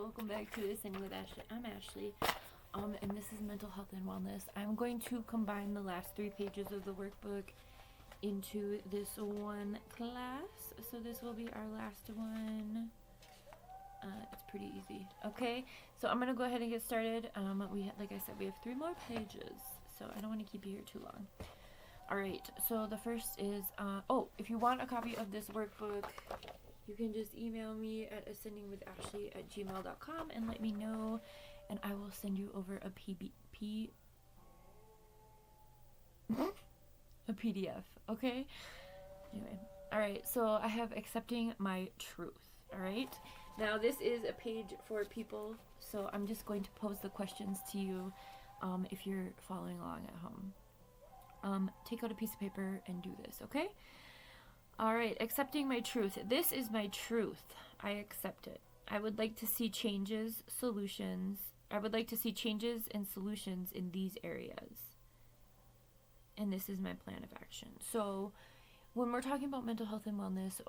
welcome back to Ascending with Ashley. I'm Ashley, and this is Mental Health and Wellness. I'm going to combine the last 3 pages of the workbook into this one class. So this will be our last one. It's pretty easy. Okay, so I'm gonna go ahead and get started. Like I said, we have 3 more pages, so I don't want to keep you here too long. All right. So the first is if you want a copy of this workbook, you can just email me at ascendingwithashley@gmail.com and let me know, and I will send you over a PDF, okay? Anyway, all right, so I have accepting my truth, all right? Now, this is a page for people, so I'm just going to pose the questions to you if you're following along at home. Take out a piece of paper and do this, okay? All right, accepting my truth. This is my truth. I accept it. I would like to see changes and solutions in these areas. And this is my plan of action. So when we're talking about mental health and wellness,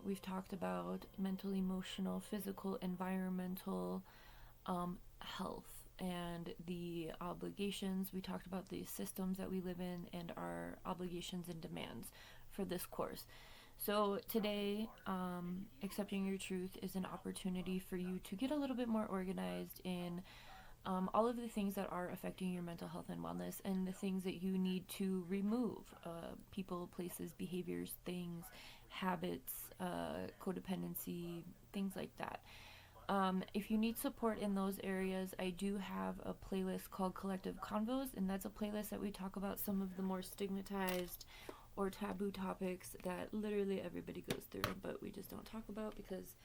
we've talked about mental, emotional, physical, environmental health and the obligations. We talked about the systems that we live in and our obligations and demands for this course. So today, accepting your truth is an opportunity for you to get a little bit more organized in all of the things that are affecting your mental health and wellness, and the things that you need to remove: people, places, behaviors, things, habits, codependency, things like that. If you need support in those areas, I do have a playlist called Collective Convos, and that's a playlist that we talk about some of the more stigmatized or taboo topics that literally everybody goes through, but we just don't talk about because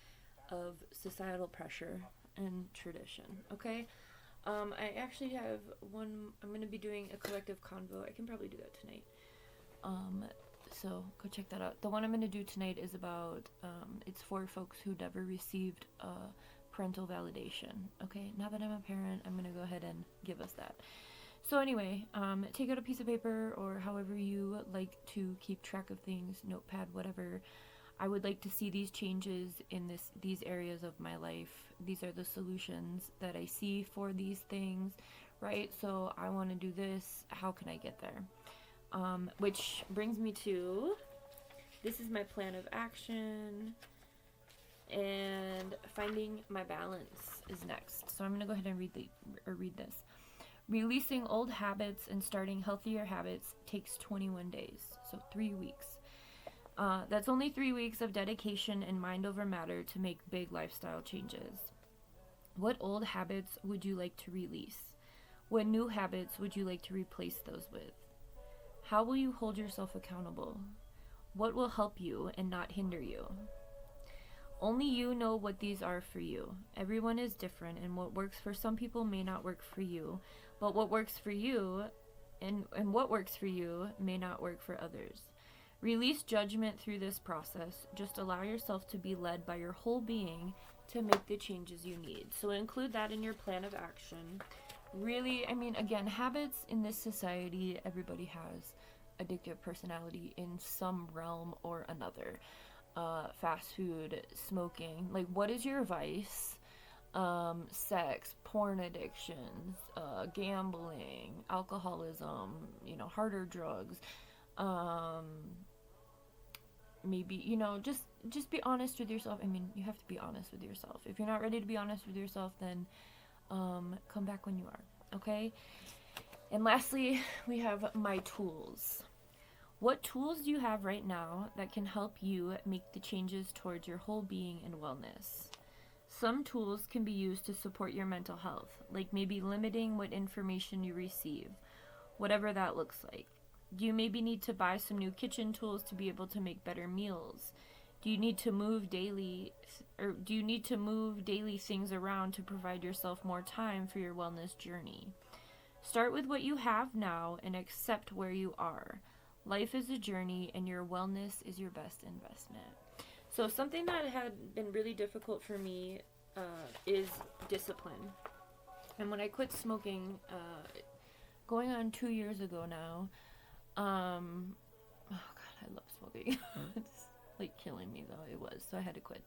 of societal pressure and tradition, okay? I actually have one. I'm going to be doing a collective convo. I can probably do that tonight. So go check that out. The one I'm going to do tonight is about, it's for folks who never received parental validation, okay? Now that I'm a parent, I'm going to go ahead and give us that. So anyway, take out a piece of paper or however you like to keep track of things, notepad, whatever. I would like to see these changes in these areas of my life. These are the solutions that I see for these things, right? So I want to do this. How can I get there? Which brings me to, this is my plan of action, and finding my balance is next. So I'm going to go ahead and read this. Releasing old habits and starting healthier habits takes 21 days, so 3 weeks. That's only 3 weeks of dedication and mind over matter to make big lifestyle changes. What old habits would you like to release? What new habits would you like to replace those with? How will you hold yourself accountable? What will help you and not hinder you? Only you know what these are for you. Everyone is different, and what works for some people may not work for you. But what works for you and what works for you may not work for others. Release judgment through this process. Just allow yourself to be led by your whole being to make the changes you need. So include that in your plan of action. Really, again, habits in this society, everybody has addictive personality in some realm or another. Fast food, smoking. Like, what is your vice? Sex, porn addictions, gambling, alcoholism, harder drugs, maybe, just be honest with yourself. You have to be honest with yourself. If you're not ready to be honest with yourself, then come back when you are, okay? And lastly, we have my tools. What tools do you have right now that can help you make the changes towards your whole being and wellness? Some tools can be used to support your mental health, like maybe limiting what information you receive, whatever that looks like. Do you maybe need to buy some new kitchen tools to be able to make better meals? Do you need to move daily things around to provide yourself more time for your wellness journey? Start with what you have now and accept where you are. Life is a journey, and your wellness is your best investment. So something that had been really difficult for me is discipline. And when I quit smoking, going on 2 years ago now, oh God, I love smoking. It's like killing me though, it was, so I had to quit.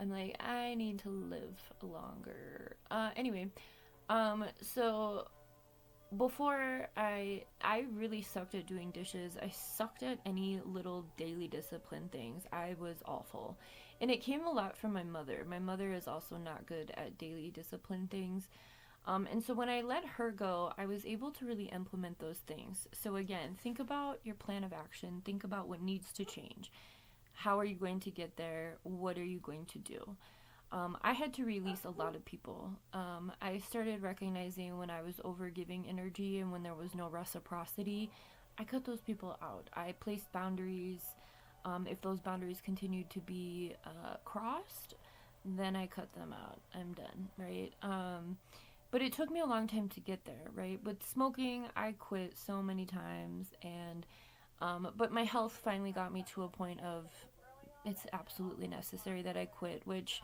I'm like, I need to live longer. Anyway, so before I really sucked at doing dishes. I sucked at any little daily discipline things. I was awful. And it came a lot from my mother. My mother is also not good at daily discipline things. And so when I let her go, I was able to really implement those things. So again, think about your plan of action. Think about what needs to change. How are you going to get there? What are you going to do? I had to release a lot of people. I started recognizing when I was over giving energy and when there was no reciprocity, I cut those people out. I placed boundaries. If those boundaries continued to be crossed, then I cut them out. I'm done, right? But it took me a long time to get there, right? With smoking, I quit so many times, and but my health finally got me to a point of it's absolutely necessary that I quit, which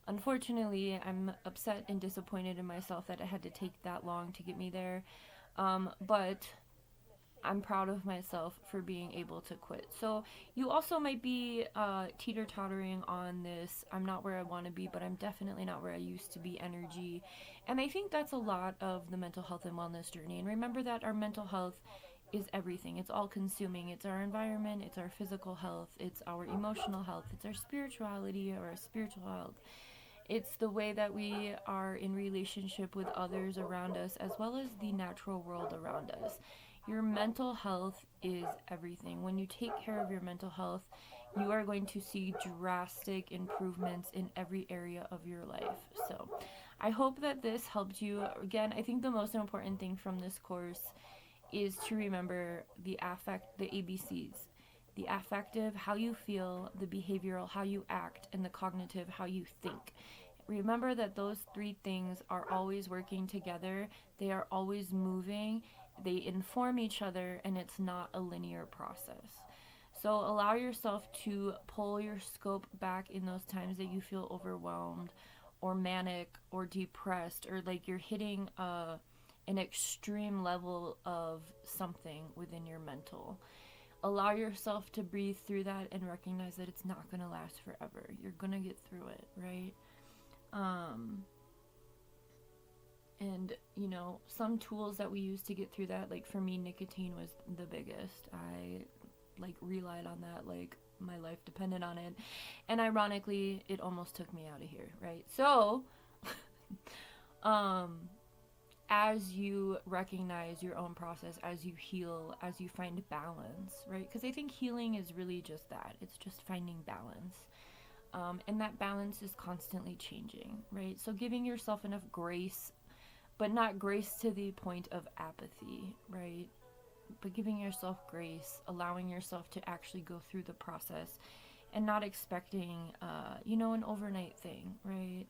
unfortunately I'm upset and disappointed in myself that it had to take that long to get me there. But I'm proud of myself for being able to quit. So you also might be teeter-tottering on this. I'm not where I want to be, but I'm definitely not where I used to be energy. And I think that's a lot of the mental health and wellness journey. And remember that our mental health is everything. It's all consuming. It's our environment, it's our physical health, it's our emotional health, it's our spirituality or our spiritual health. It's the way that we are in relationship with others around us as well as the natural world around us. Your mental health is everything. When you take care of your mental health, you are going to see drastic improvements in every area of your life. So, I hope that this helped you. Again, I think the most important thing from this course is to remember the affect, the ABCs. The affective, how you feel, the behavioral, how you act, and the cognitive, how you think. Remember that those three things are always working together, they are always moving, they inform each other, and it's not a linear process. So allow yourself to pull your scope back in those times that you feel overwhelmed or manic or depressed or like you're hitting an extreme level of something within your mental. Allow yourself to breathe through that and recognize that it's not going to last forever. You're going to get through it, right? Um, and, you know, some tools that we use to get through that, like for me, nicotine was the biggest. I, like, relied on that, like, my life depended on it. And ironically, it almost took me out of here, right? So, um, as you recognize your own process, as you heal, as you find balance, right? Because I think healing is really just that. It's just finding balance. And that balance is constantly changing, right? So giving yourself enough grace, but not grace to the point of apathy, right? But giving yourself grace, allowing yourself to actually go through the process and not expecting, an overnight thing, right?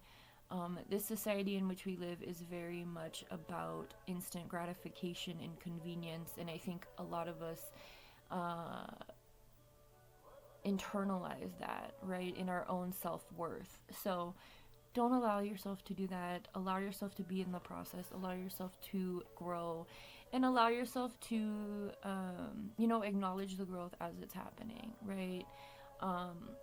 This society in which we live is very much about instant gratification and convenience, and I think a lot of us uh, internalize that, right, in our own self-worth. So don't allow yourself to do that. Allow yourself to be in the process. Allow yourself to grow, and allow yourself to, acknowledge the growth as it's happening, right?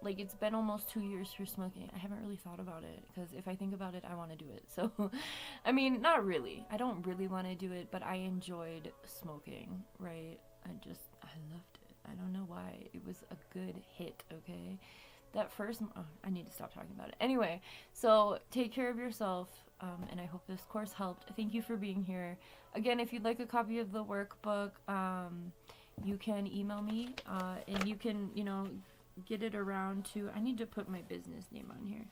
Like it's been almost 2 years for smoking. I haven't really thought about it because if I think about it, I want to do it. So, I mean, not really. I don't really want to do it, but I enjoyed smoking, right? I loved it. I don't know why. It was a good hit, okay? That first, I need to stop talking about it. Anyway, so take care of yourself, and I hope this course helped. Thank you for being here. Again, if you'd like a copy of the workbook, you can email me, and you can, get it around to, I need to put my business name on here.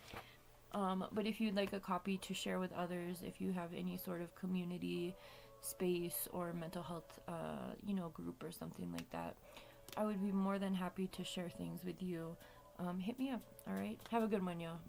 But if you'd like a copy to share with others, if you have any sort of community space or mental health, group or something like that, I would be more than happy to share things with you. Hit me up, all right? Have a good one, y'all.